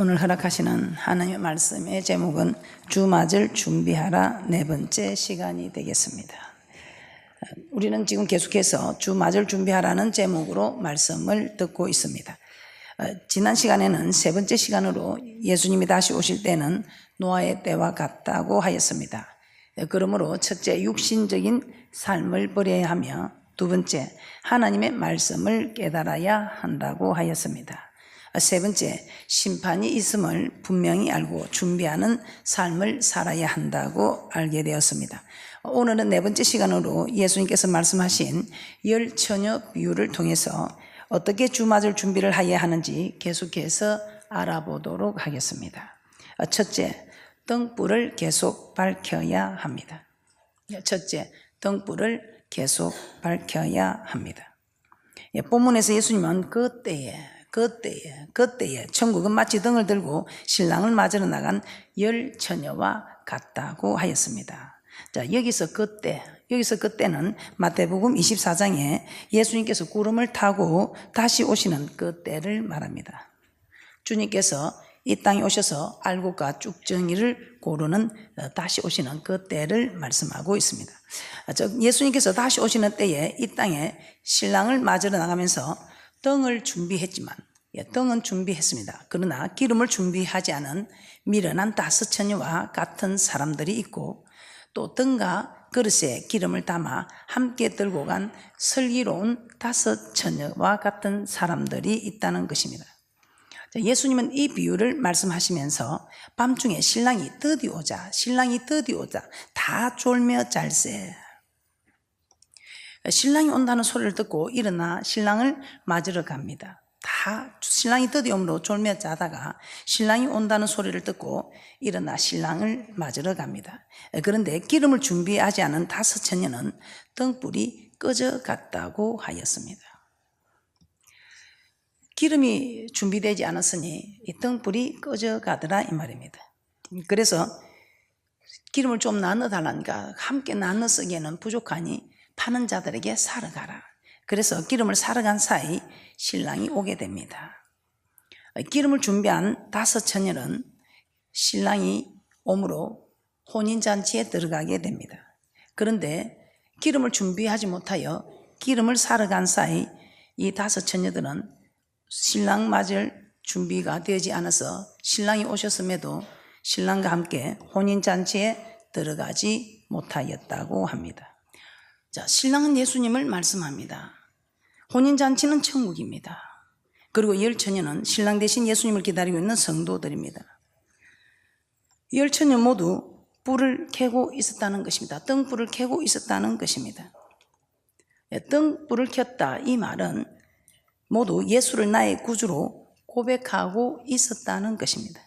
오늘 허락하시는 하나님의 말씀의 제목은 주맞을 준비하라 네 번째 시간이 되겠습니다. 우리는 지금 계속해서 주맞을 준비하라는 제목으로 말씀을 듣고 있습니다. 지난 시간에는 세 번째 시간으로 예수님이 다시 오실 때는 노아의 때와 같다고 하였습니다. 그러므로 첫째 육신적인 삶을 버려야 하며 두 번째 하나님의 말씀을 깨달아야 한다고 하였습니다. 세 번째, 심판이 있음을 분명히 알고 준비하는 삶을 살아야 한다고 알게 되었습니다. 오늘은 네 번째 시간으로 예수님께서 말씀하신 열 처녀 비유를 통해서 어떻게 주맞을 준비를 해야 하는지 계속해서 알아보도록 하겠습니다. 첫째, 등불을 계속 밝혀야 합니다. 첫째, 등불을 계속 밝혀야 합니다. 본문에서 예수님은 그때에 천국은 마치 등을 들고 신랑을 맞으러 나간 열 처녀와 같다고 하였습니다. 자, 여기서 그때는 마태복음 24장에 예수님께서 구름을 타고 다시 오시는 그때를 말합니다. 주님께서 이 땅에 오셔서 알곡과 쭉정이를 고르는 다시 오시는 그때를 말씀하고 있습니다. 예수님께서 다시 오시는 때에 이 땅에 신랑을 맞으러 나가면서 등은 준비했습니다. 그러나 기름을 준비하지 않은 미련한 다섯 처녀와 같은 사람들이 있고 또 등과 그릇에 기름을 담아 함께 들고 간 슬기로운 다섯 처녀와 같은 사람들이 있다는 것입니다. 예수님은 이 비유를 말씀하시면서 밤중에 신랑이 드디어 오자 다 졸며 잘세. 신랑이 온다는 소리를 듣고 일어나 신랑을 맞으러 갑니다. 다 신랑이 드디어 오므로 졸며 자다가 신랑이 온다는 소리를 듣고 일어나 신랑을 맞으러 갑니다. 그런데 기름을 준비하지 않은 다섯 처녀는 등불이 꺼져 갔다고 하였습니다. 기름이 준비되지 않았으니 이 등불이 꺼져 가더라 이 말입니다. 그래서 기름을 좀 나눠 달라니까 함께 나눠 쓰기에는 부족하니 파는 자들에게 사러 가라. 그래서 기름을 사러 간 사이 신랑이 오게 됩니다. 기름을 준비한 다섯 처녀는 신랑이 오므로 혼인잔치에 들어가게 됩니다. 그런데 기름을 준비하지 못하여 기름을 사러 간 사이 이 다섯 처녀들은 신랑 맞을 준비가 되지 않아서 신랑이 오셨음에도 신랑과 함께 혼인잔치에 들어가지 못하였다고 합니다. 자, 신랑은 예수님을 말씀합니다. 혼인잔치는 천국입니다. 그리고 열 처녀는 신랑 대신 예수님을 기다리고 있는 성도들입니다. 열 처녀 모두 불을 켜고 있었다는 것입니다. 등불을 켜고 있었다는 것입니다. 등불을 켰다 이 말은 모두 예수를 나의 구주로 고백하고 있었다는 것입니다.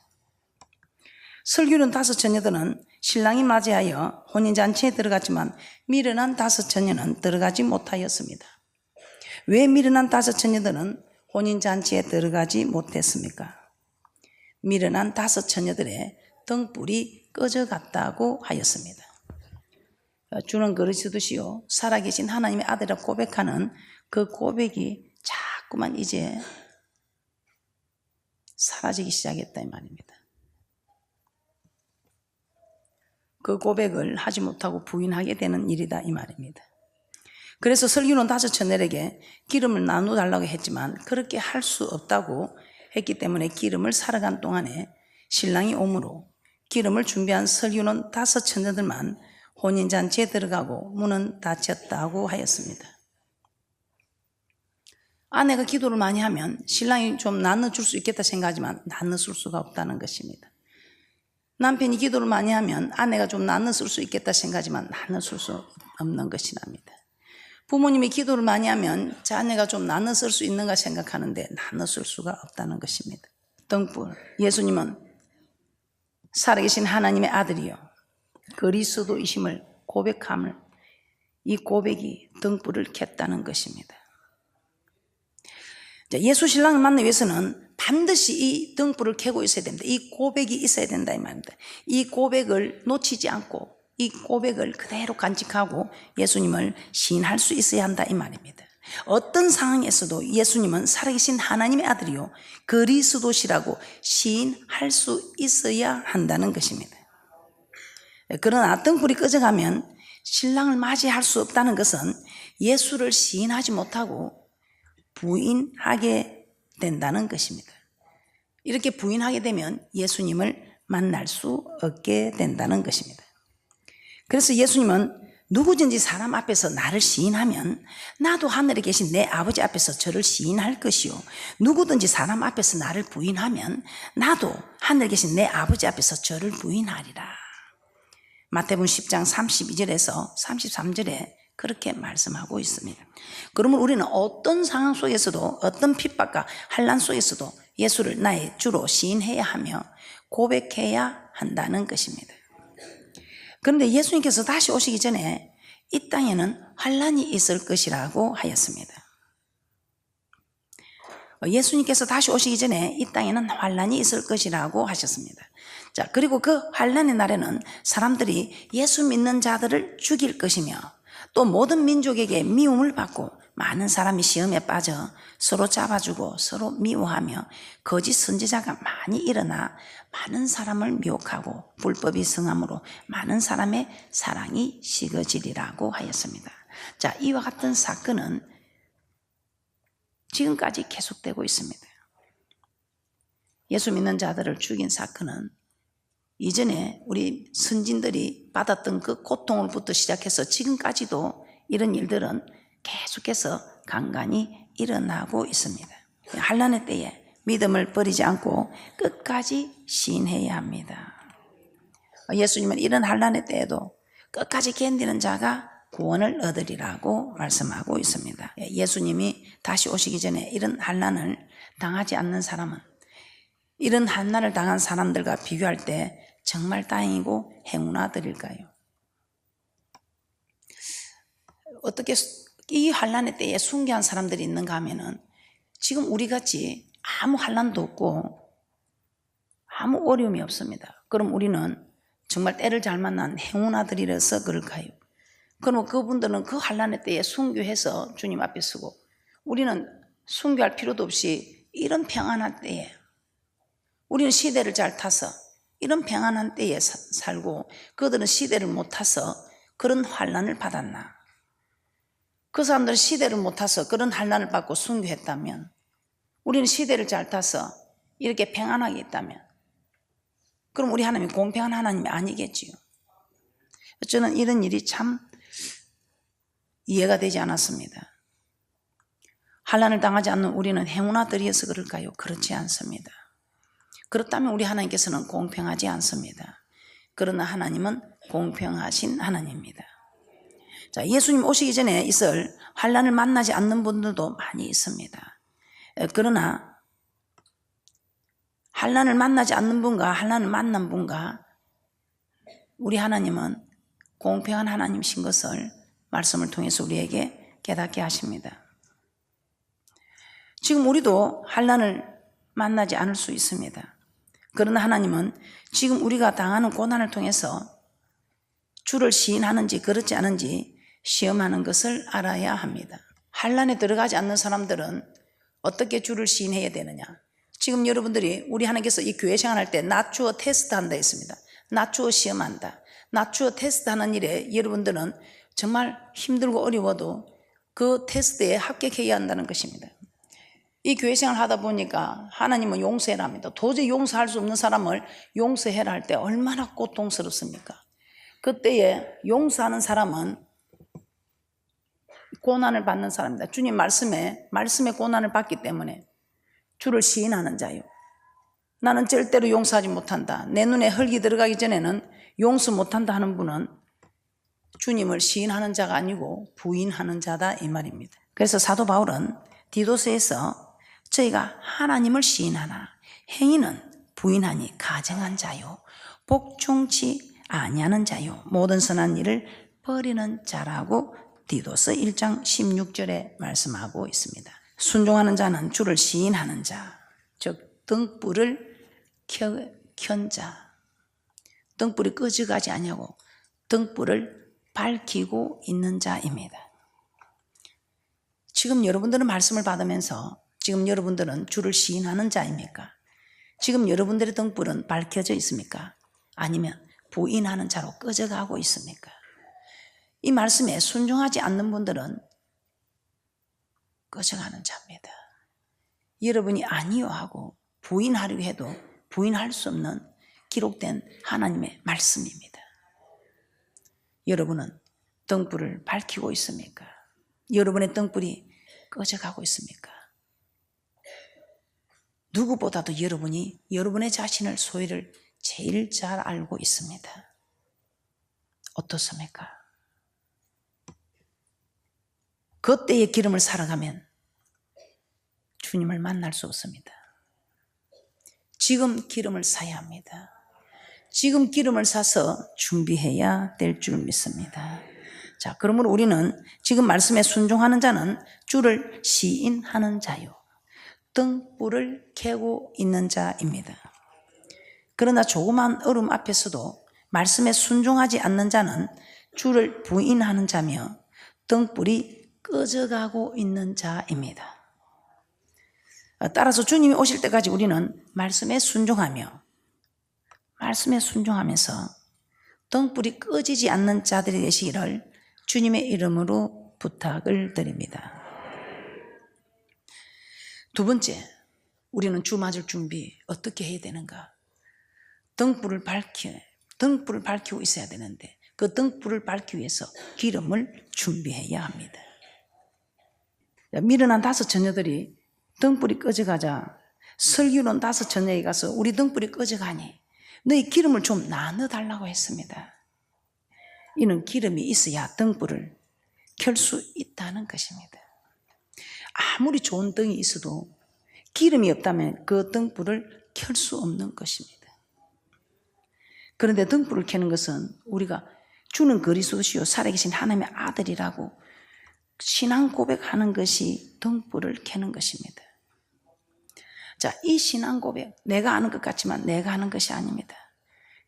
슬기로운 다섯 처녀들은 신랑이 맞이하여 혼인잔치에 들어갔지만 미련한 다섯 처녀는 들어가지 못하였습니다. 왜 미련한 다섯 처녀들은 혼인잔치에 들어가지 못했습니까? 미련한 다섯 처녀들의 등불이 꺼져갔다고 하였습니다. 주는 그리스도시요 살아계신 하나님의 아들이라 고백하는 그 고백이 자꾸만 이제 사라지기 시작했다 이 말입니다. 그 고백을 하지 못하고 부인하게 되는 일이다 이 말입니다. 그래서 슬기로운 다섯 처녀에게 기름을 나눠달라고 했지만 그렇게 할 수 없다고 했기 때문에 기름을 사러 간 동안에 신랑이 오므로 기름을 준비한 슬기로운 다섯 처녀들만 혼인잔치에 들어가고 문은 닫혔다고 하였습니다. 아내가 기도를 많이 하면 신랑이 좀 나눠줄 수 있겠다 생각하지만 나눠줄 수가 없다는 것입니다. 남편이 기도를 많이 하면 아내가 좀 나눠줄 수 있겠다 생각하지만 나눠줄 수 없는 것이랍니다. 부모님이 기도를 많이 하면 자녀가 좀 나눠쓸 수 있는가 생각하는데 나눠쓸 수가 없다는 것입니다. 등불, 예수님은 살아계신 하나님의 아들이요 그리스도이심을 고백함을 이 고백이 등불을 켰다는 것입니다. 예수 신랑을 만나기 위해서는 반드시 이 등불을 켜고 있어야 됩니다. 이 고백이 있어야 된다 이 말입니다. 이 고백을 놓치지 않고 이 고백을 그대로 간직하고 예수님을 시인할 수 있어야 한다 이 말입니다. 어떤 상황에서도 예수님은 살아계신 하나님의 아들이요 그리스도시라고 시인할 수 있어야 한다는 것입니다. 그러나 등불이 꺼져가면 신랑을 맞이할 수 없다는 것은 예수를 시인하지 못하고 부인하게 된다는 것입니다. 이렇게 부인하게 되면 예수님을 만날 수 없게 된다는 것입니다. 그래서 예수님은 누구든지 사람 앞에서 나를 시인하면 나도 하늘에 계신 내 아버지 앞에서 저를 시인할 것이요 누구든지 사람 앞에서 나를 부인하면 나도 하늘에 계신 내 아버지 앞에서 저를 부인하리라. 마태복음 10장 32절에서 33절에 그렇게 말씀하고 있습니다. 그러면 우리는 어떤 상황 속에서도 어떤 핍박과 환난 속에서도 예수를 나의 주로 시인해야 하며 고백해야 한다는 것입니다. 그런데 예수님께서 다시 오시기 전에 이 땅에는 환난이 있을 것이라고 하였습니다. 예수님께서 다시 오시기 전에 이 땅에는 환난이 있을 것이라고 하셨습니다. 자, 그리고 그 환난의 날에는 사람들이 예수 믿는 자들을 죽일 것이며 또 모든 민족에게 미움을 받고 많은 사람이 시험에 빠져 서로 잡아주고 서로 미워하며 거짓 선지자가 많이 일어나 많은 사람을 미혹하고 불법이 성함으로 많은 사람의 사랑이 식어지리라고 하였습니다. 자, 이와 같은 사건은 지금까지 계속되고 있습니다. 예수 믿는 자들을 죽인 사건은 이전에 우리 선진들이 받았던 그 고통으로부터 시작해서 지금까지도 이런 일들은 계속해서 간간히 일어나고 있습니다. 환난의 때에 믿음을 버리지 않고 끝까지 시인해야 합니다. 예수님은 이런 환난의 때에도 끝까지 견디는 자가 구원을 얻으리라고 말씀하고 있습니다. 예수님이 다시 오시기 전에 이런 환난을 당하지 않는 사람은 이런 환난을 당한 사람들과 비교할 때 정말 다행이고 행운아들일까요? 어떻게 이 환난의 때에 순교한 사람들이 있는가 하면은 지금 우리같이 아무 환난도 없고 아무 어려움이 없습니다. 그럼 우리는 정말 때를 잘 만난 행운아들이라서 그럴까요? 그럼 그분들은 그 환난의 때에 순교해서 주님 앞에 서고 우리는 순교할 필요도 없이 이런 평안한 때에 우리는 시대를 잘 타서 이런 평안한 때에 살고 그들은 시대를 못 타서 그런 환난을 받았나? 그 사람들은 시대를 못 타서 그런 환난을 받고 순교했다면 우리는 시대를 잘 타서 이렇게 평안하게 있다면 그럼 우리 하나님이 공평한 하나님이 아니겠지요. 저는 이런 일이 참 이해가 되지 않았습니다. 환난을 당하지 않는 우리는 행운아들이어서 그럴까요? 그렇지 않습니다. 그렇다면 우리 하나님께서는 공평하지 않습니다. 그러나 하나님은 공평하신 하나님입니다. 자, 예수님 오시기 전에 있을 환난을 만나지 않는 분들도 많이 있습니다. 그러나 환난을 만나지 않는 분과 환난을 만난 분과 우리 하나님은 공평한 하나님이신 것을 말씀을 통해서 우리에게 깨닫게 하십니다. 지금 우리도 환난을 만나지 않을 수 있습니다. 그러나 하나님은 지금 우리가 당하는 고난을 통해서 주를 시인하는지 그렇지 않은지 시험하는 것을 알아야 합니다. 환난에 들어가지 않는 사람들은 어떻게 주를 시인해야 되느냐? 지금 여러분들이 우리 하나님께서 이 교회 생활할 때 낮추어 테스트한다 했습니다. 낮추어 시험한다. 낮추어 테스트하는 일에 여러분들은 정말 힘들고 어려워도 그 테스트에 합격해야 한다는 것입니다. 이 교회 생활 하다 보니까 하나님은 용서해라 합니다. 도저히 용서할 수 없는 사람을 용서해라 할 때 얼마나 고통스럽습니까? 그때에 용서하는 사람은 고난을 받는 사람입니다. 주님 말씀에 고난을 받기 때문에 주를 시인하는 자요. 나는 절대로 용서하지 못한다. 내 눈에 흙이 들어가기 전에는 용서 못한다 하는 분은 주님을 시인하는 자가 아니고 부인하는 자다 이 말입니다. 그래서 사도 바울은 디도서에서 저희가 하나님을 시인하나 행위는 부인하니 가증한 자요 복종치 아니하는 자요 모든 선한 일을 버리는 자라고 디도서 1장 16절에 말씀하고 있습니다. 순종하는 자는 주를 시인하는 자, 즉 등불을 켠 자, 등불이 꺼져가지 아니하고 등불을 밝히고 있는 자입니다. 지금 여러분들은 말씀을 받으면서 지금 여러분들은 주를 시인하는 자입니까? 지금 여러분들의 등불은 밝혀져 있습니까? 아니면 부인하는 자로 꺼져가고 있습니까? 이 말씀에 순종하지 않는 분들은 꺼져가는 자입니다. 여러분이 아니요 하고 부인하려고 해도 부인할 수 없는 기록된 하나님의 말씀입니다. 여러분은 등불을 밝히고 있습니까? 여러분의 등불이 꺼져가고 있습니까? 누구보다도 여러분이 여러분의 자신을 소유를 제일 잘 알고 있습니다. 어떻습니까? 그때의 기름을 살아가면 주님을 만날 수 없습니다. 지금 기름을 사야 합니다. 지금 기름을 사서 준비해야 될 줄 믿습니다. 자, 그러므로 우리는 지금 말씀에 순종하는 자는 주를 시인하는 자요, 등불을 켜고 있는 자입니다. 그러나 조그만 얼음 앞에서도 말씀에 순종하지 않는 자는 주를 부인하는 자며 등불이 꺼져가고 있는 자입니다. 따라서 주님이 오실 때까지 우리는 말씀에 순종하면서 등불이 꺼지지 않는 자들이 되시기를 주님의 이름으로 부탁을 드립니다. 두 번째, 우리는 주 맞을 준비 어떻게 해야 되는가? 등불을 밝히고 있어야 되는데 그 등불을 밝히기 위해서 기름을 준비해야 합니다. 미련한 5 처녀들이 등불이 꺼져가자 설교는 5 처녀에 가서 우리 등불이 꺼져가니 너희 기름을 좀 나눠달라고 했습니다. 이는 기름이 있어야 등불을 켤 수 있다는 것입니다. 아무리 좋은 등이 있어도 기름이 없다면 그 등불을 켤 수 없는 것입니다. 그런데 등불을 켜는 것은 우리가 주는 그리스도시요 살아계신 하나님의 아들이라고 신앙 고백하는 것이 등불을 켜는 것입니다. 자, 이 신앙 고백, 내가 아는 것 같지만 내가 하는 것이 아닙니다.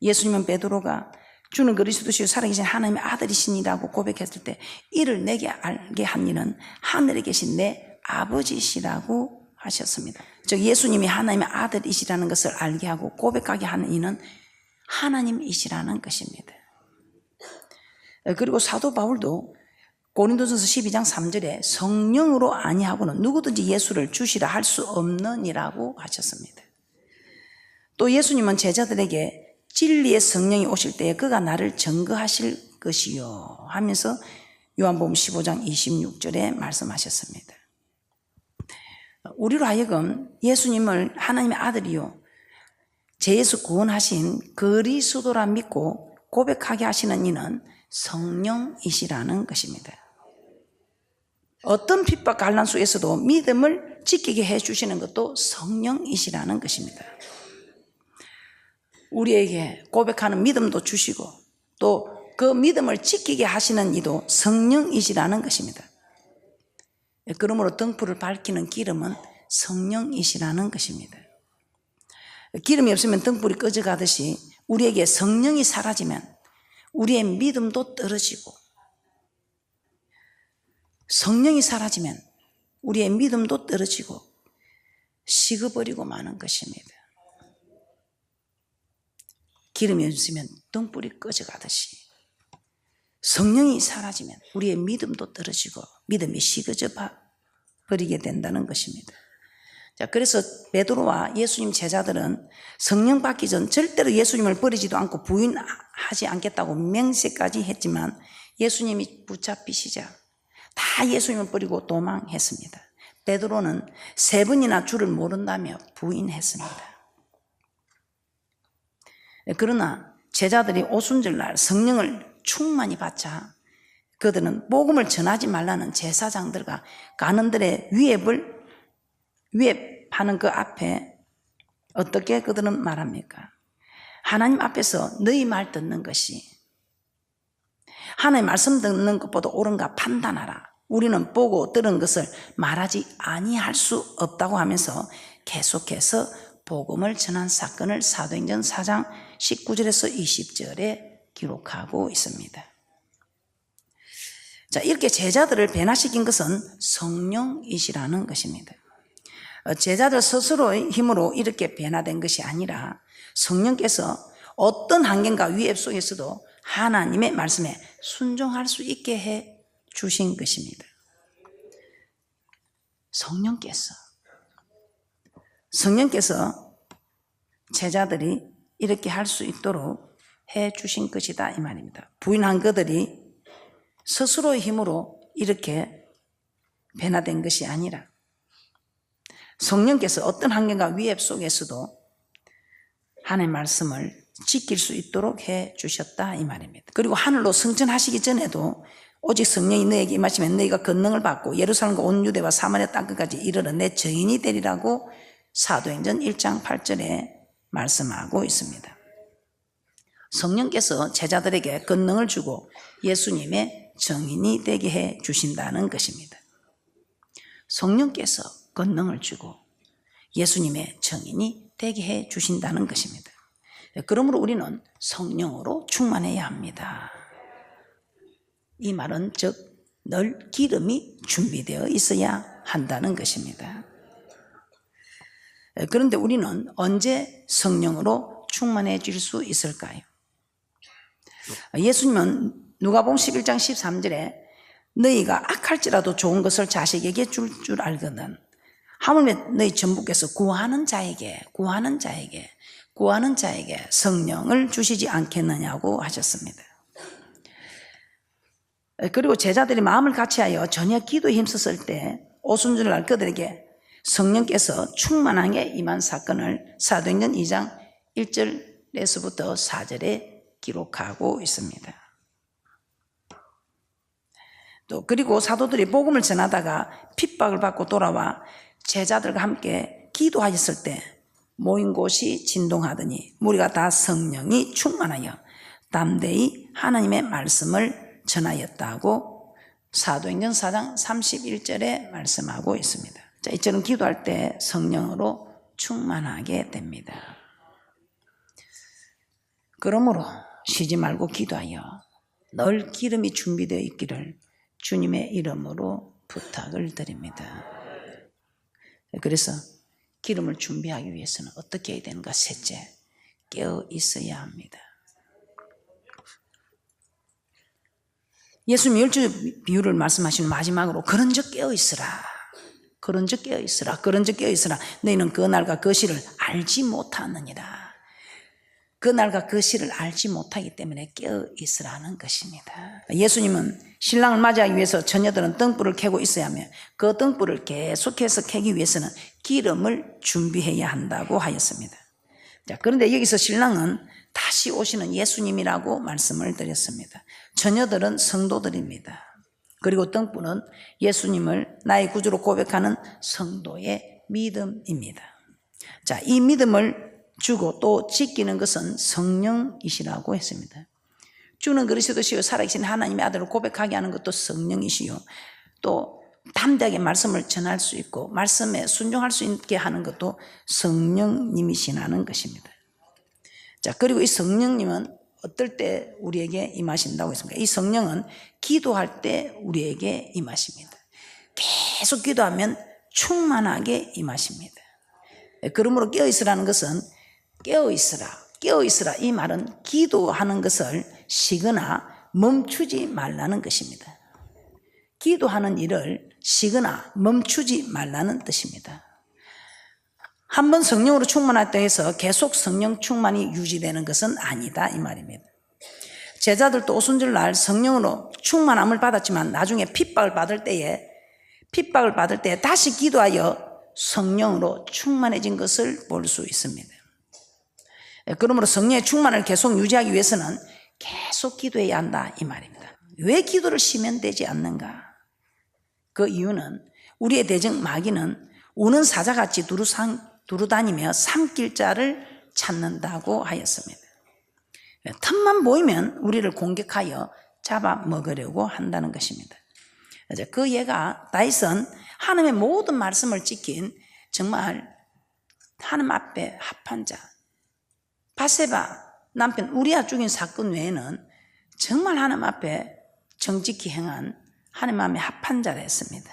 예수님은 베드로가 주는 그리스도시요 살아계신 하나님의 아들이시니라고 고백했을 때 이를 내게 알게 한 이는 하늘에 계신 내 아버지시라고 하셨습니다. 즉 예수님이 하나님의 아들이시라는 것을 알게 하고 고백하게 하는 이는 하나님이시라는 것입니다. 그리고 사도 바울도 고린도전서 12장 3절에 성령으로 아니하고는 누구든지 예수를 주시라 할 수 없느니라고 하셨습니다. 또 예수님은 제자들에게 진리의 성령이 오실 때에 그가 나를 증거하실 것이요 하면서 요한복음 15장 26절에 말씀하셨습니다. 우리로 하여금 예수님을 하나님의 아들이요 죄에서 구원하신 그리스도라 믿고 고백하게 하시는 이는 성령이시라는 것입니다. 어떤 핍박 갈난 속에서도 믿음을 지키게 해주시는 것도 성령이시라는 것입니다. 우리에게 고백하는 믿음도 주시고 또 그 믿음을 지키게 하시는 이도 성령이시라는 것입니다. 그러므로 등불을 밝히는 기름은 성령이시라는 것입니다. 기름이 없으면 등불이 꺼져가듯이 우리에게 성령이 사라지면 우리의 믿음도 떨어지고 성령이 사라지면 우리의 믿음도 떨어지고 식어버리고 마는 것입니다. 기름이 없으면 등불이 꺼져가듯이 성령이 사라지면 우리의 믿음도 떨어지고 믿음이 식어져 버리게 된다는 것입니다. 자, 그래서 베드로와 예수님 제자들은 성령 받기 전 절대로 예수님을 버리지도 않고 부인하지 않겠다고 맹세까지 했지만 예수님이 붙잡히시자 다 예수님을 버리고 도망했습니다. 베드로는 3번이나 주를 모른다며 부인했습니다. 그러나 제자들이 오순절날 성령을 충만히 받자 그들은 복음을 전하지 말라는 제사장들과 간원들의 위협하는 그 앞에 어떻게 그들은 말합니까? 하나님 앞에서 너희 말 듣는 것이 하나님 말씀 듣는 것보다 옳은가 판단하라. 우리는 보고 들은 것을 말하지 아니할 수 없다고 하면서 계속해서 복음을 전한 사건을 사도행전 4장 19절에서 20절에 기록하고 있습니다. 자, 이렇게 제자들을 변화시킨 것은 성령이시라는 것입니다. 제자들 스스로의 힘으로 이렇게 변화된 것이 아니라 성령께서 어떤 환경과 위협 속에서도 하나님의 말씀에 순종할 수 있게 해 주신 것입니다. 성령께서 제자들이 이렇게 할 수 있도록 해 주신 것이다 이 말입니다. 부인한 그들이 스스로의 힘으로 이렇게 변화된 것이 아니라 성령께서 어떤 환경과 위협 속에서도 하나님의 말씀을 지킬 수 있도록 해 주셨다 이 말입니다. 그리고 하늘로 승천하시기 전에도 오직 성령이 너에게 임하시면 너희가 권능을 받고 예루살렘과 온 유대와 사마리아 땅끝까지 이르러 내 증인이 되리라고 사도행전 1장 8절에 말씀하고 있습니다. 성령께서 제자들에게 권능을 주고 예수님의 증인이 되게 해 주신다는 것입니다. 성령께서 권능을 주고 예수님의 증인이 되게 해 주신다는 것입니다. 그러므로 우리는 성령으로 충만해야 합니다. 이 말은 즉 늘 기름이 준비되어 있어야 한다는 것입니다. 그런데 우리는 언제 성령으로 충만해질 수 있을까요? 예수님은 누가복음 11장 13절에 너희가 악할지라도 좋은 것을 자식에게 줄 알거든 하물며 너희 전부께서 구하는 자에게 성령을 주시지 않겠느냐고 하셨습니다. 그리고 제자들이 마음을 같이하여 전혀 기도에 힘썼을 때 오순절날 그들에게 성령께서 충만하게 임한 사건을 사도행전 2장 1절에서부터 4절에 기록하고 있습니다. 또 그리고 사도들이 복음을 전하다가 핍박을 받고 돌아와 제자들과 함께 기도하였을 때 모인 곳이 진동하더니 무리가 다 성령이 충만하여 담대히 하나님의 말씀을 전하였다고 사도행전 4장 31절에 말씀하고 있습니다. 자, 이처럼 기도할 때 성령으로 충만하게 됩니다. 그러므로 쉬지 말고 기도하여 늘 기름이 준비되어 있기를 주님의 이름으로 부탁을 드립니다. 그래서 기름을 준비하기 위해서는 어떻게 해야 되는가? 셋째, 깨어 있어야 합니다. 예수님 열주 비유를 말씀하시는 마지막으로 그런즉 깨어 있으라. 너희는 그 날과 그 시를 알지 못하느니라. 그 날과 그 시를 알지 못하기 때문에 깨어 있으라는 것입니다. 예수님은 신랑을 맞이하기 위해서 처녀들은 등불을 켜고 있어야 하며 그 등불을 계속해서 켜기 위해서는 기름을 준비해야 한다고 하였습니다. 자, 그런데 여기서 신랑은 다시 오시는 예수님이라고 말씀을 드렸습니다. 처녀들은 성도들입니다. 그리고 등불은 예수님을 나의 구주로 고백하는 성도의 믿음입니다. 자, 이 믿음을 주고 또 지키는 것은 성령이시라고 했습니다. 주는 그리스도시요 살아계신 하나님의 아들을 고백하게 하는 것도 성령이시요 또 담대하게 말씀을 전할 수 있고 말씀에 순종할 수 있게 하는 것도 성령님이시라는 것입니다. 자, 그리고 이 성령님은 어떨 때 우리에게 임하신다고 했습니까? 이 성령은 기도할 때 우리에게 임하십니다. 계속 기도하면 충만하게 임하십니다. 그러므로 깨어있으라는 것은 깨어있으라 이 말은 기도하는 것을 쉬거나 멈추지 말라는 것입니다. 기도하는 일을 쉬거나 멈추지 말라는 뜻입니다. 한번 성령으로 충만했다 해서 계속 성령 충만이 유지되는 것은 아니다 이 말입니다. 제자들도 오순절날 성령으로 충만함을 받았지만 나중에 핍박을 받을 때에 다시 기도하여 성령으로 충만해진 것을 볼 수 있습니다. 그러므로 성령의 충만을 계속 유지하기 위해서는 계속 기도해야 한다 이 말입니다. 왜 기도를 쉬면 되지 않는가? 그 이유는 우리의 대적 마귀는 우는 사자같이 두루다니며 삼킬 자를 찾는다고 하였습니다. 틈만 보이면 우리를 공격하여 잡아먹으려고 한다는 것입니다. 그 예가 다윗은 하나님의 모든 말씀을 지킨 정말 하나님 앞에 합한 자, 바세바 남편 우리아 죽인 사건 외에는 정말 하나님 앞에 정직히 행한 하나님 마음에 합한 자라 했습니다.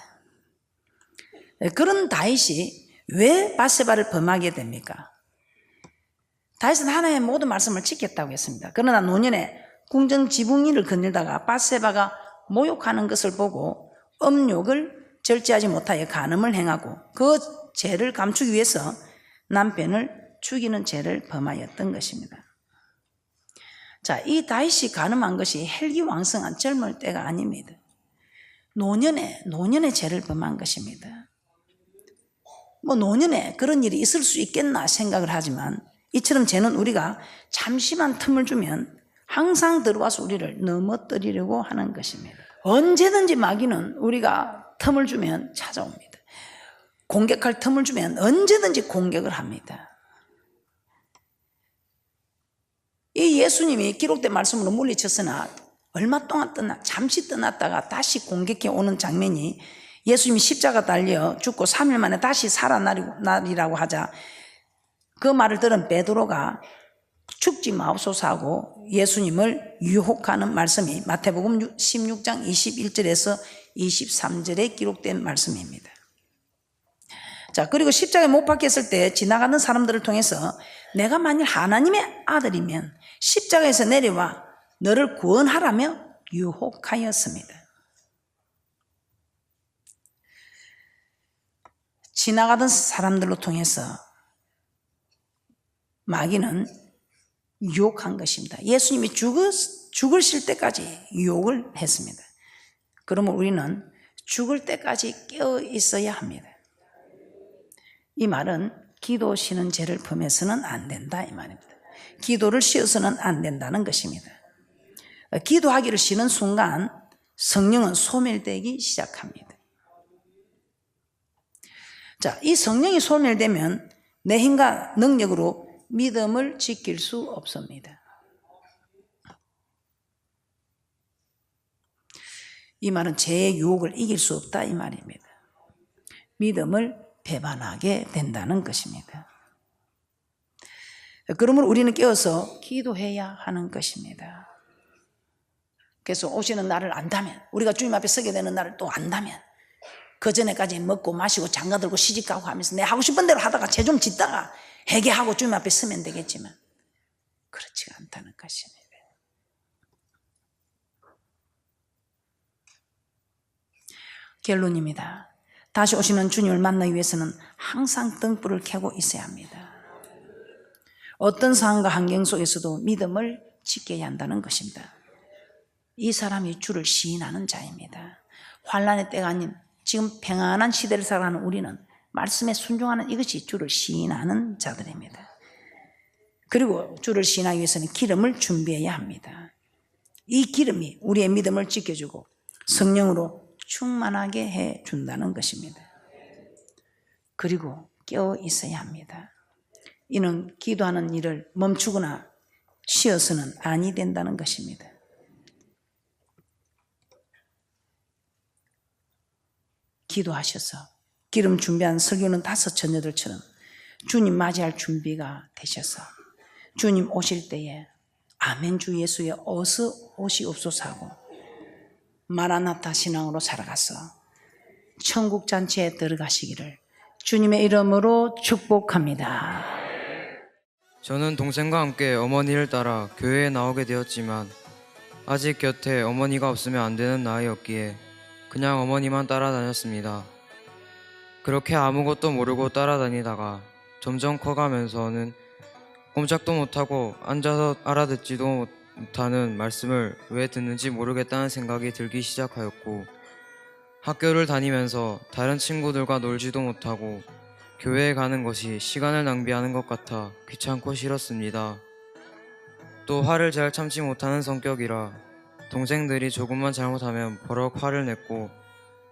그런 다윗이 왜 밧세바를 범하게 됩니까? 다윗은 하나님의 모든 말씀을 지켰다고 했습니다. 그러나 노년에 궁정 지붕위를 거닐다가 밧세바가 모욕하는 것을 보고 음욕을 절제하지 못하여 간음을 행하고 그 죄를 감추기 위해서 남편을 죽이는 죄를 범하였던 것입니다. 자, 이 다윗이 간음한 것이 혈기왕성한 젊을 때가 아닙니다. 노년에 죄를 범한 것입니다. 노년에 그런 일이 있을 수 있겠나 생각을 하지만 이처럼 죄는 우리가 잠시만 틈을 주면 항상 들어와서 우리를 넘어뜨리려고 하는 것입니다. 언제든지 마귀는 우리가 틈을 주면 찾아옵니다. 공격할 틈을 주면 언제든지 공격을 합니다. 이 예수님이 기록된 말씀으로 물리쳤으나 얼마 동안 잠시 떠났다가 다시 공격해 오는 장면이 예수님이 십자가 달려 죽고 3일 만에 다시 살아나리라고 하자 그 말을 들은 베드로가 죽지 마옵소서 하고 예수님을 유혹하는 말씀이 마태복음 16장 21절에서 23절에 기록된 말씀입니다. 자, 그리고 십자가에 못 박혔을 때 지나가는 사람들을 통해서 내가 만일 하나님의 아들이면 십자가에서 내려와 너를 구원하라며 유혹하였습니다. 지나가던 사람들로 통해서 마귀는 유혹한 것입니다. 예수님이 죽으실 때까지 유혹을 했습니다. 그러면 우리는 죽을 때까지 깨어 있어야 합니다. 이 말은 기도 쉬는 죄를 범해서는 안 된다 이 말입니다. 기도를 쉬어서는 안 된다는 것입니다. 기도하기를 쉬는 순간 성령은 소멸되기 시작합니다. 자, 이 성령이 소멸되면 내 힘과 능력으로 믿음을 지킬 수 없습니다. 이 말은 죄의 유혹을 이길 수 없다 이 말입니다. 믿음을 배반하게 된다는 것입니다. 그러면 우리는 깨어서 기도해야 하는 것입니다. 그래서 오시는 날을 안다면, 우리가 주님 앞에 서게 되는 날을 또 안다면 그 전에까지 먹고 마시고 장가들고 시집가고 하면서 내 하고 싶은 대로 하다가 죄 좀 짓다가 회개하고 주님 앞에 서면 되겠지만 그렇지가 않다는 것입니다. 결론입니다. 다시 오시는 주님을 만나기 위해서는 항상 등불을 켜고 있어야 합니다. 어떤 상황과 환경 속에서도 믿음을 지켜야 한다는 것입니다. 이 사람이 주를 시인하는 자입니다. 환난의 때가 아닌 지금 평안한 시대를 살아가는 우리는 말씀에 순종하는 이것이 주를 시인하는 자들입니다. 그리고 주를 시인하기 위해서는 기름을 준비해야 합니다. 이 기름이 우리의 믿음을 지켜주고 성령으로 충만하게 해준다는 것입니다. 그리고 깨어 있어야 합니다. 이는 기도하는 일을 멈추거나 쉬어서는 아니 된다는 것입니다. 기도하셔서 기름 준비한 설교는 5 처녀들처럼 주님 맞이할 준비가 되셔서 주님 오실 때에 아멘 주 예수의 어서 오시옵소서 하고 마라나타 신앙으로 살아가서 천국 잔치에 들어가시기를 주님의 이름으로 축복합니다. 저는 동생과 함께 어머니를 따라 교회에 나오게 되었지만 아직 곁에 어머니가 없으면 안 되는 나이였기에 그냥 어머니만 따라다녔습니다. 그렇게 아무것도 모르고 따라다니다가 점점 커가면서는 꼼짝도 못하고 앉아서 알아듣지도 못하는 말씀을 왜 듣는지 모르겠다는 생각이 들기 시작하였고, 학교를 다니면서 다른 친구들과 놀지도 못하고 교회에 가는 것이 시간을 낭비하는 것 같아 귀찮고 싫었습니다. 또 화를 잘 참지 못하는 성격이라 동생들이 조금만 잘못하면 버럭 화를 냈고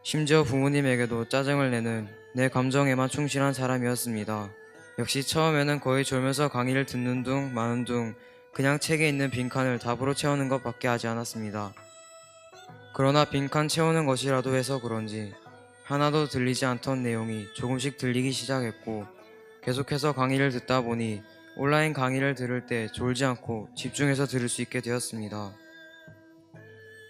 심지어 부모님에게도 짜증을 내는 내 감정에만 충실한 사람이었습니다. 역시 처음에는 거의 졸면서 강의를 듣는 둥 마는 둥 그냥 책에 있는 빈칸을 답으로 채우는 것밖에 하지 않았습니다. 그러나 빈칸 채우는 것이라도 해서 그런지 하나도 들리지 않던 내용이 조금씩 들리기 시작했고, 계속해서 강의를 듣다 보니 온라인 강의를 들을 때 졸지 않고 집중해서 들을 수 있게 되었습니다.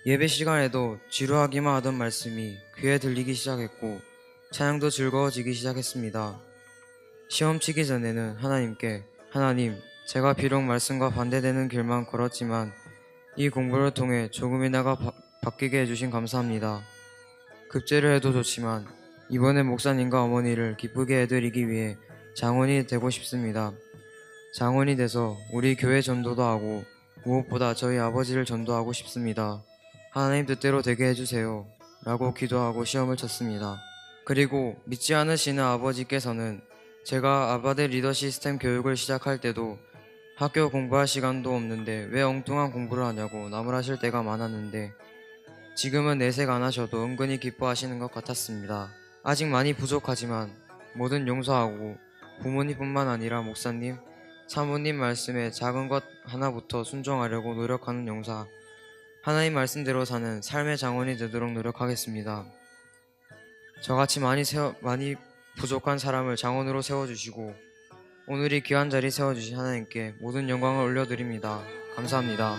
예배 시간에도 지루하기만 하던 말씀이 귀에 들리기 시작했고 찬양도 즐거워지기 시작했습니다. 시험 치기 전에는 하나님께 하나님, 제가 비록 말씀과 반대되는 길만 걸었지만 이 공부를 통해 조금이나가 바뀌게 해주신 감사합니다. 급제를 해도 좋지만 이번에 목사님과 어머니를 기쁘게 해드리기 위해 장원이 되고 싶습니다. 장원이 돼서 우리 교회 전도도 하고 무엇보다 저희 아버지를 전도하고 싶습니다. 하나님 뜻대로 되게 해주세요. 라고 기도하고 시험을 쳤습니다. 그리고 믿지 않으시는 아버지께서는 제가 아바데 리더 시스템 교육을 시작할 때도 학교 공부할 시간도 없는데 왜 엉뚱한 공부를 하냐고 나무라실 때가 많았는데 지금은 내색 안 하셔도 은근히 기뻐하시는 것 같았습니다. 아직 많이 부족하지만 뭐든 용서하고 부모님뿐만 아니라 목사님, 사모님 말씀에 작은 것 하나부터 순종하려고 노력하는 용사, 하나님 말씀대로 사는 삶의 장원이 되도록 노력하겠습니다. 저같이 많이 부족한 사람을 장원으로 세워주시고 오늘 이 귀한 자리 세워주신 하나님께 모든 영광을 올려드립니다. 감사합니다.